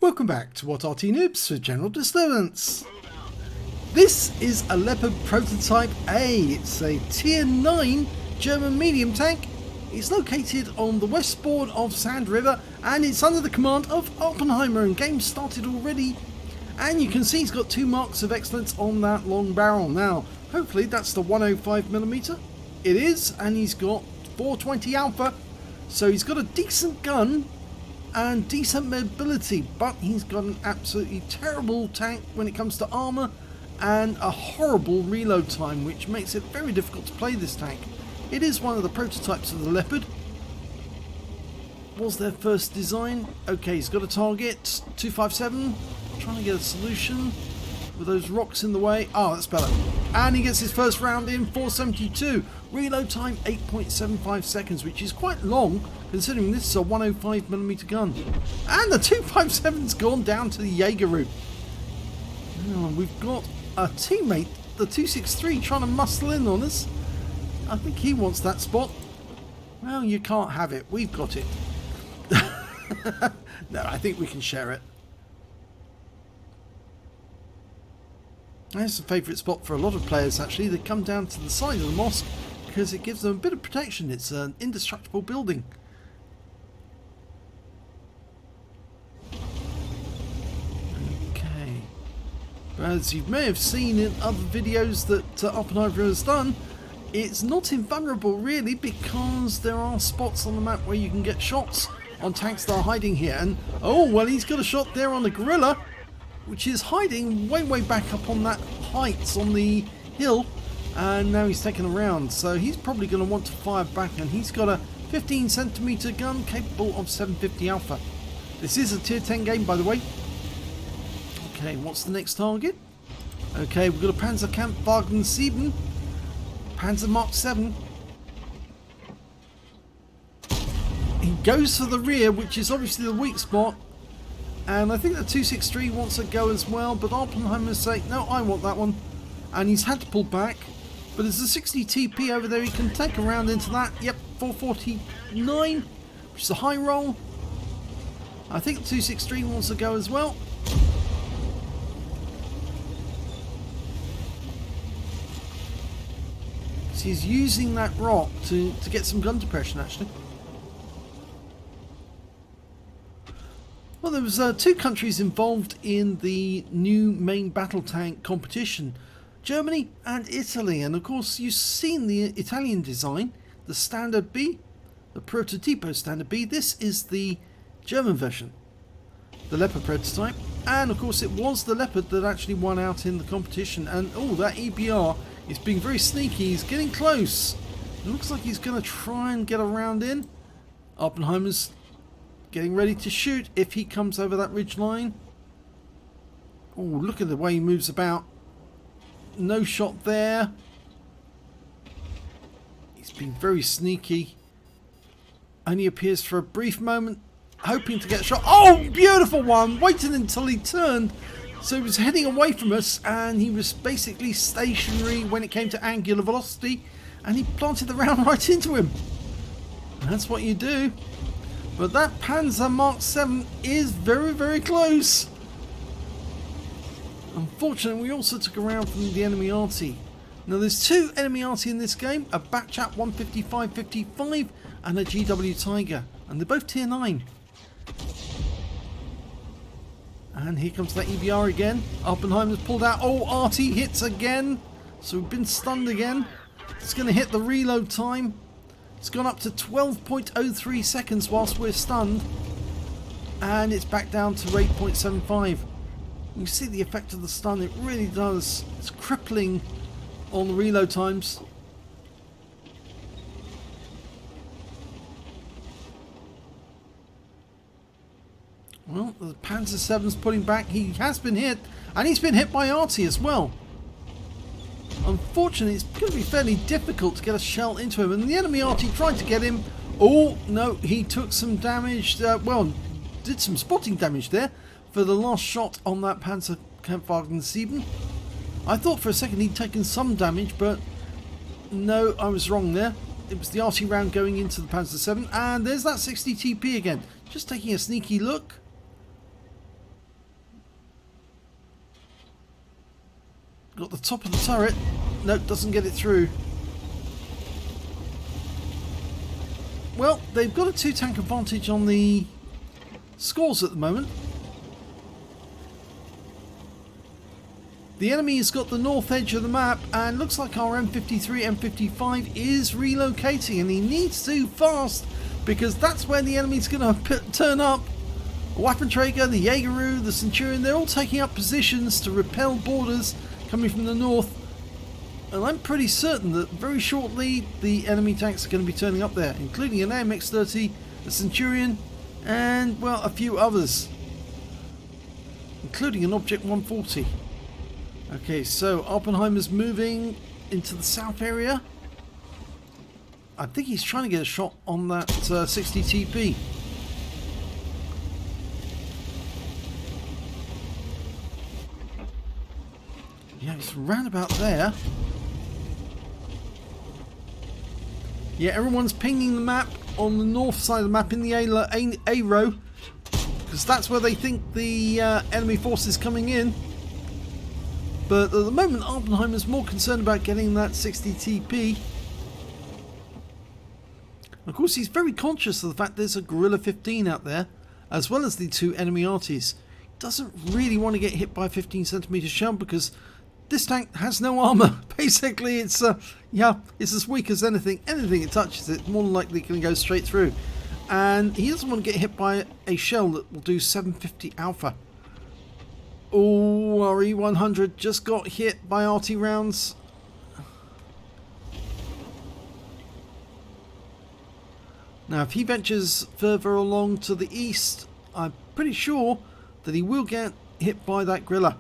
Welcome back to what Arty Noobs for General Disturbance. This is a Leopard Prototyp A. It's a Tier 9 German medium tank. It's located on the westboard of Sand River and it's under the command of Awppenheimer, and game started already. And you can see he's got 2 marks of excellence on that long barrel. Now, hopefully that's the 105mm. It is, and he's got 420 alpha, so he's got a decent gun and decent mobility, but he's got an absolutely terrible tank when it comes to armor and a horrible reload time, which makes it very difficult to play this tank. It is one of the prototypes of the Leopard. Was their first design. Okay, he's got a target 257, trying to get a solution with those rocks in the way. Oh, that's better. And he gets his first round in 472. Reload time 8.75 seconds, which is quite long considering this is a 105mm gun. And the 257's gone down to the Jaeger route. Now, we've got a teammate, the 263, trying to muscle in on us. I think he wants that spot. Well, you can't have it. We've got it. No, I think we can share it. That's a favourite spot for a lot of players actually. They come down to the side of the mosque because it gives them a bit of protection. It's an indestructible building. Okay. But as you may have seen in other videos that Awppenheimer has done, it's not invulnerable really, because there are spots on the map where you can get shots on tanks that are hiding here. And oh, well, he's got a shot there on the gorilla, which is hiding way back up on that heights on the hill, and now he's taken a round, so he's probably going to want to fire back. And he's got a 15cm gun capable of 750 alpha. This is a tier 10 game, by the way. Okay, what's the next target? Okay, we've got a Panzerkampfwagen 7, Panzer Mark 7. He goes for the rear, which is obviously the weak spot. And I think the 263 wants to go as well, but Awppenheimer say, no, I want that one. And he's had to pull back. But there's a 60 TP over there, he can take a round into that. Yep, 449, which is a high roll. I think the 263 wants to go as well. So he's using that rock to get some gun depression actually. Well, there was 2 countries involved in the new main battle tank competition, Germany and Italy. And of course you've seen the Italian design, the Standard B, the Prototyp A Standard B. This is the German version, the Leopard Prototype. And of course it was the Leopard that actually won out in the competition. And oh, that EBR is being very sneaky. He's getting close. It looks like he's going to try and get a round in. Awppenheimer's getting ready to shoot if he comes over that ridge line. Oh, look at the way he moves about. No shot there. He's been very sneaky. Only appears for a brief moment, hoping to get a shot. Oh, beautiful one! Waited until he turned. So he was heading away from us and he was basically stationary when it came to angular velocity, and he planted the round right into him. And that's what you do. But that Panzer Mark 7 is very close. Unfortunately, we also took a round from the enemy Arty. Now there's 2 enemy Arty in this game, a Batchat 155-55 and a GW Tiger, and they're both tier 9. And here comes that EBR again. Awppenheimer's pulled out. Oh, Arty hits again. So we've been stunned again. It's going to hit the reload time. It's gone up to 12.03 seconds whilst we're stunned. And it's back down to 8.75. You see the effect of the stun. It really does. It's crippling on the reload times. Well, the Panzer 7's pulling back. He has been hit, and he's been hit by Arty as well. Unfortunately, it's going to be fairly difficult to get a shell into him, and the enemy Arty tried to get him. Oh, no, he took some damage. Well, did some spotting damage there for the last shot on that Panzerkampfwagen 7. I thought for a second he'd taken some damage, but no, I was wrong there. It was the Arty round going into the Panzer 7, and there's that 60 TP again. Just taking a sneaky look. top of the turret. Nope, doesn't get it through. Well, they've got a 2-tank advantage on the scores at the moment. The enemy has got the north edge of the map, and looks like our M53, M55 is relocating, and he needs to fast because that's where the enemy's going to turn up. Waffenträger, the Jägeru, the Centurion, they're all taking up positions to repel boarders coming from the north. And I'm pretty certain that very shortly the enemy tanks are going to be turning up there, including an AMX-30, a Centurion, and, well, a few others, including an Object 140. Okay, so Awppenheimer's moving into the south area. I think he's trying to get a shot on that 60 TP. Yeah, it's round about there. Yeah, everyone's pinging the map on the north side of the map in the A row, because that's where they think the enemy force is coming in. But at the moment, Awppenheimer's more concerned about getting that 60 TP. Of course, he's very conscious of the fact there's a Gorilla 15 out there, as well as the 2 enemy Artys. Doesn't really want to get hit by a 15cm shell because this tank has no armour. Basically, it's it's as weak as anything. Anything it touches, it's more than likely going to go straight through. And he doesn't want to get hit by a shell that will do 750 alpha. Oh, our E100 just got hit by Arty rounds. Now, if he ventures further along to the east, I'm pretty sure that he will get hit by that Grilla.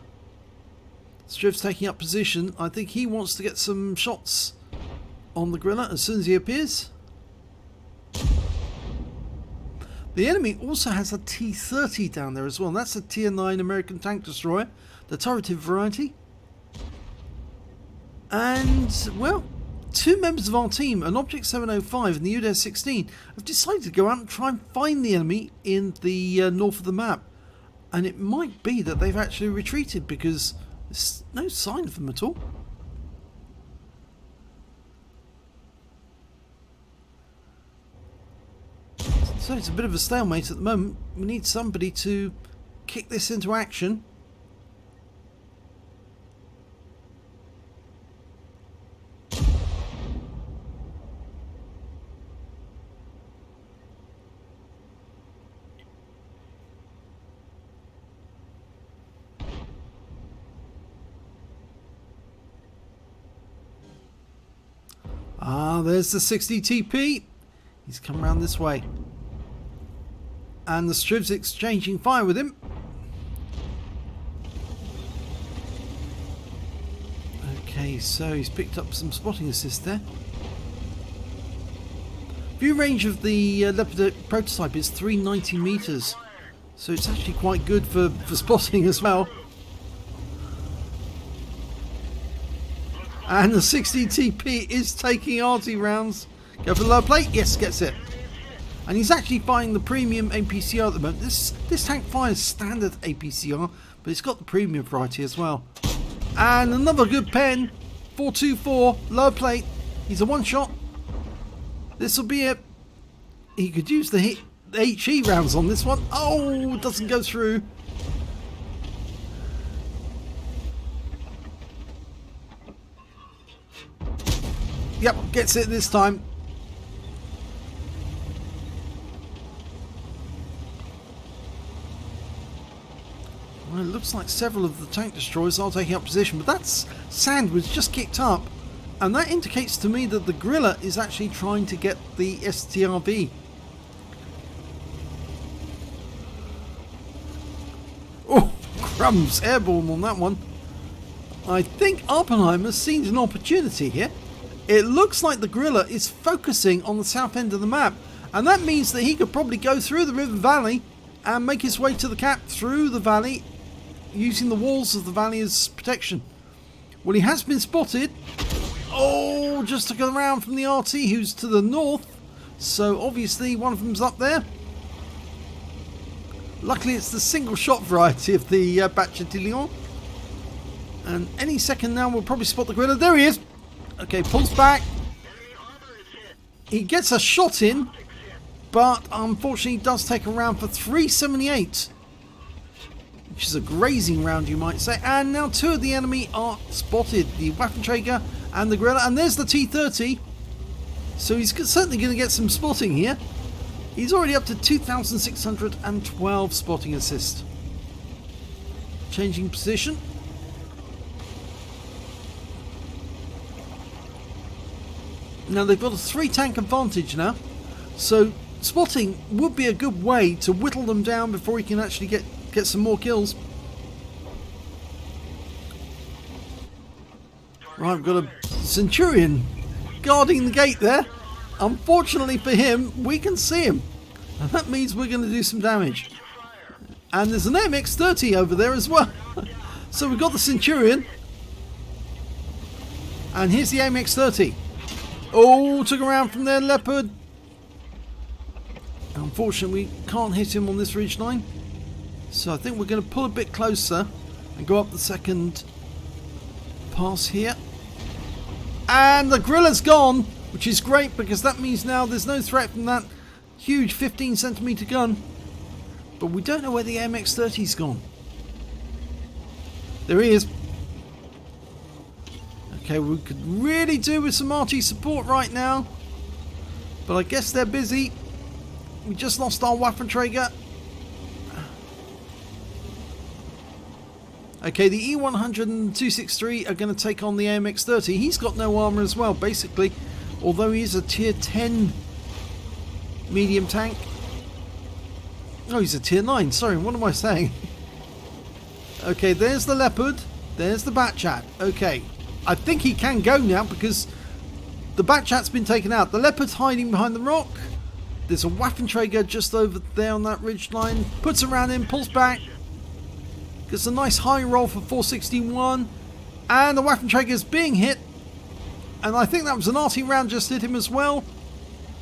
Striv's taking up position. I think he wants to get some shots on the Grilla as soon as he appears. The enemy also has a T-30 down there as well. That's a Tier 9 American tank destroyer, the turreted variety. And, well, 2 members of our team, an Object 705 and the UDES 16, have decided to go out and try and find the enemy in the north of the map. And it might be that they've actually retreated because there's no sign of them at all. So it's a bit of a stalemate at the moment. We need somebody to kick this into action. Ah, there's the 60 TP. He's come around this way. And the Striv's exchanging fire with him. Okay, so he's picked up some spotting assist there. View range of the Leopard Prototyp is 390 meters, so it's actually quite good for spotting as well. And the 60 TP is taking Arty rounds. Go for the lower plate. Yes, gets it. And he's actually buying the premium APCR at the moment. This tank fires standard APCR, but it's got the premium variety as well. And another good pen. 424, lower plate. He's a one-shot. This will be it. He could use the HE rounds on this one. Oh, it doesn't go through. Yep, gets it this time. Well, it looks like several of the tank destroyers are taking up position, but that's sand was just kicked up, and that indicates to me that the Grilla is actually trying to get the STRV. Oh, crumbs, airborne on that one. I think Awppenheimer's seen an opportunity here. It looks like the Grilla is focusing on the south end of the map, and that means that he could probably go through the river valley and make his way to the cap through the valley, using the walls of the valley as protection. Well, he has been spotted. Oh, just took it around from the RT, who's to the north, so obviously one of them's up there. Luckily it's the single shot variety of the Batch de Lyon. And any second now we'll probably spot the gorilla. There he is! Okay, pulls back. He gets a shot in, but unfortunately he does take a round for 378. Which is a grazing round, you might say. And now two of the enemy are spotted. The Waffenträger and the gorilla. And there's the T-30. So he's certainly going to get some spotting here. He's already up to 2,612 spotting assist. Changing position. Now they've got a 3-tank advantage now. So spotting would be a good way to whittle them down before he can actually get some more kills. Right, we've got a Centurion guarding the gate there. Unfortunately for him, we can see him. And that means we're going to do some damage. And there's an MX-30 over there as well. So we've got the Centurion. And here's the MX-30. Oh, took around from there, Leopard. Unfortunately, we can't hit him on this ridge line. So I think we're going to pull a bit closer and go up the second pass here. And the gorilla's gone, which is great because that means now there's no threat from that huge 15cm gun. But we don't know where the MX-30's gone. There he is. Okay, we could really do with some Arty support right now. But I guess they're busy. We just lost our Waffenträger. Okay, the E100 and 263 are going to take on the AMX-30. He's got no armor as well, basically. Although he is a tier 10 medium tank. Oh, he's a tier 9. Sorry, what am I saying? Okay, there's the Leopard. There's the Batchat. Okay, I think he can go now because the Batchat's been taken out. The Leopard's hiding behind the rock. There's a Waffenträger just over there on that ridge line. Puts around him, pulls back. Gets a nice high roll for 461. And the Waffenträger's being hit. And I think that was an Arty round just hit him as well.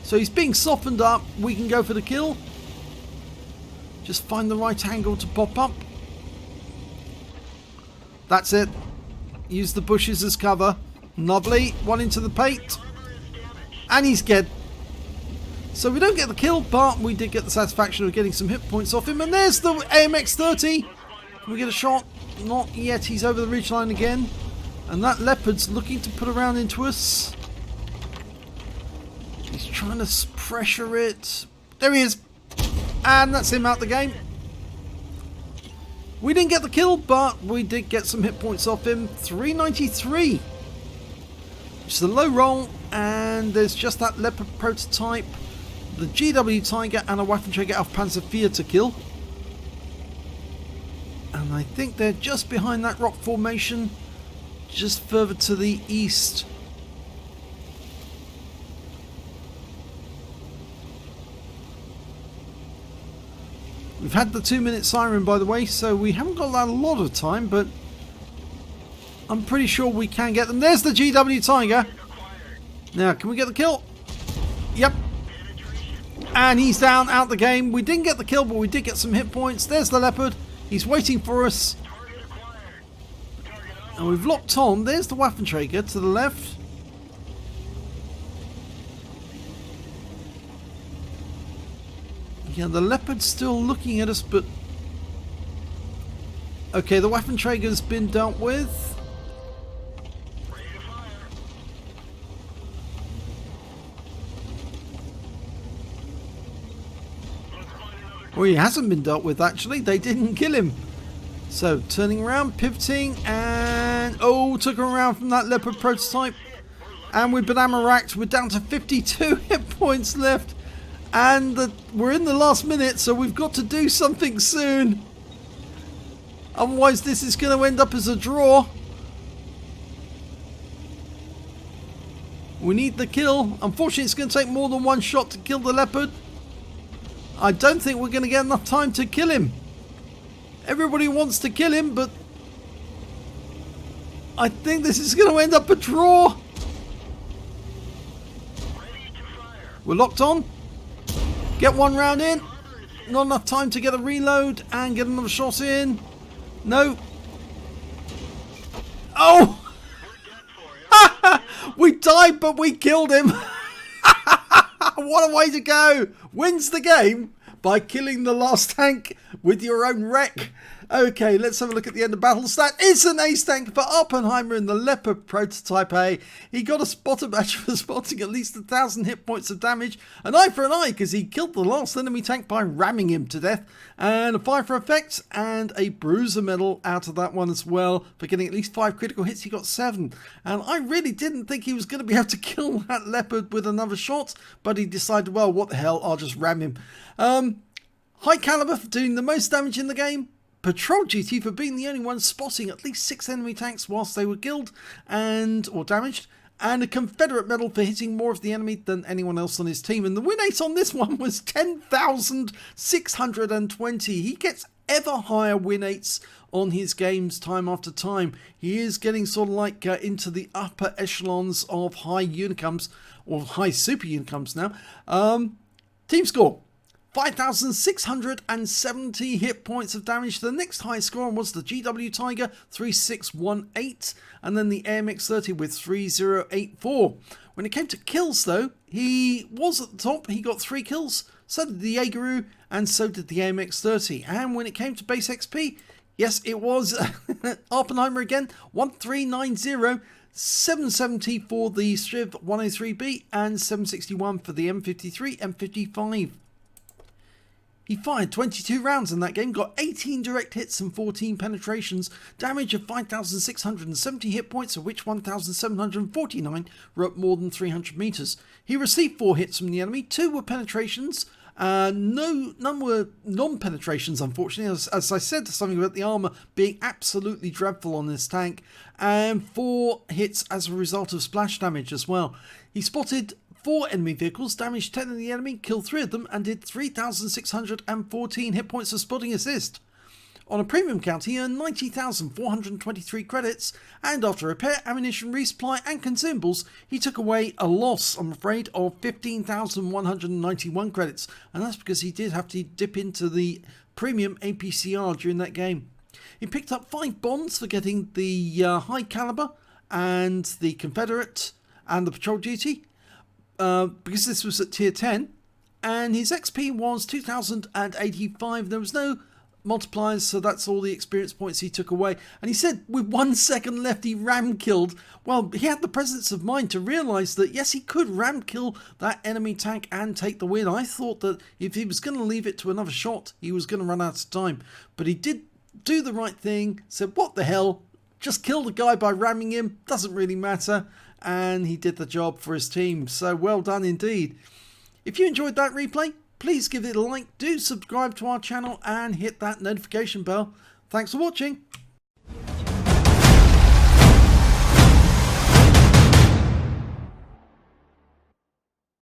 So he's being softened up. We can go for the kill. Just find the right angle to pop up. That's it. Use the bushes as cover. Lovely. One into the pate. And he's dead. So we don't get the kill, but we did get the satisfaction of getting some hit points off him. And there's the AMX-30. Can we get a shot? Not yet. He's over the ridgeline again. And that Leopard's looking to put a round into us. He's trying to pressure it. There he is. And that's him out the game. We didn't get the kill, but we did get some hit points off him. 393. Which is a low roll. And there's just that Leopard Prototype, the GW Tiger, and a Waffenträger Awppenheimer 4 to kill. And I think they're just behind that rock formation, just further to the east. We've had the 2-minute siren, by the way, so we haven't got that a lot of time, but I'm pretty sure we can get them. There's the GW Tiger. Now, can we get the kill? Yep. And he's down, out the game. We didn't get the kill, but we did get some hit points. There's the Leopard. He's waiting for us. And we've locked on. There's the Waffenträger to the left. Yeah, the Leopard's still looking at us, but... Okay, the Waffenträger's been dealt with. Well, he hasn't been dealt with, actually. They didn't kill him. So, turning around, pivoting, and... Oh, took him around from that Leopard Prototype. And we've been ammo-racked. We're down to 52 hit points left. And we're in the last minute, so we've got to do something soon. Otherwise, this is going to end up as a draw. We need the kill. Unfortunately, it's going to take more than one shot to kill the Leopard. I don't think we're going to get enough time to kill him. Everybody wants to kill him, but I think this is going to end up a draw. We're locked on. Get one round in. Not enough time to get a reload and get another shot in. No. Oh! We died, but we killed him. What a way to go. Wins the game by killing the last tank with your own wreck. Okay, let's have a look at the end of battle stat. It's an ace tank for Awppenheimer in the Leopard Prototyp A. He got a spotter badge for spotting at least 1,000 hit points of damage. An eye for an eye because he killed the last enemy tank by ramming him to death. And a 5 for effects and a bruiser medal out of that one as well. For getting at least 5 critical hits, he got 7. And I really didn't think he was going to be able to kill that Leopard with another shot. But he decided, well, what the hell, I'll just ram him. High Calibre for doing the most damage in the game. Patrol duty for being the only one spotting at least 6 enemy tanks whilst they were killed or damaged, and a Confederate medal for hitting more of the enemy than anyone else on his team. And the win rate on this one was 10,620. He gets ever higher win rates on his games time after time. He is getting sort of like into the upper echelons of high unicoms, or high super unicoms now. Team score. 5,670 hit points of damage. The next highest score was the GW Tiger 3618, and then the AMX30 with 3084. When it came to kills though, he was at the top. He got 3 kills, so did the Jaegeru, and so did the AMX30. And when it came to base XP, yes, it was Awppenheimer again, 1390. 770 for the Striv 103B and 761 for the M53, M55. He fired 22 rounds in that game, got 18 direct hits and 14 penetrations, damage of 5,670 hit points, of which 1,749 were at more than 300 meters. He received 4 hits from the enemy, 2 were penetrations, none were non-penetrations, unfortunately, as I said, something about the armor being absolutely dreadful on this tank, and 4 hits as a result of splash damage as well. He spotted 4 enemy vehicles, damaged 10 of the enemy, killed 3 of them, and did 3,614 hit points of spotting assist. On a premium count, he earned 90,423 credits, and after repair, ammunition, resupply, and consumables, he took away a loss, I'm afraid, of 15,191 credits, and that's because he did have to dip into the premium APCR during that game. He picked up 5 bonds for getting the High Calibre and the Confederate and the Patrol Duty, because this was at tier 10, and his XP was 2,085. There was no multipliers, so that's all the experience points he took away. And he said with 1 second left he ram killed. Well, he had the presence of mind to realise that yes, he could ram kill that enemy tank and take the win. I thought that if he was going to leave it to another shot, he was going to run out of time, but he did do the right thing, said what the hell, just kill the guy by ramming him, doesn't really matter. And he did the job for his team, so well done indeed. If you enjoyed that replay, please give it a like, do subscribe to our channel and hit that notification bell. Thanks for watching.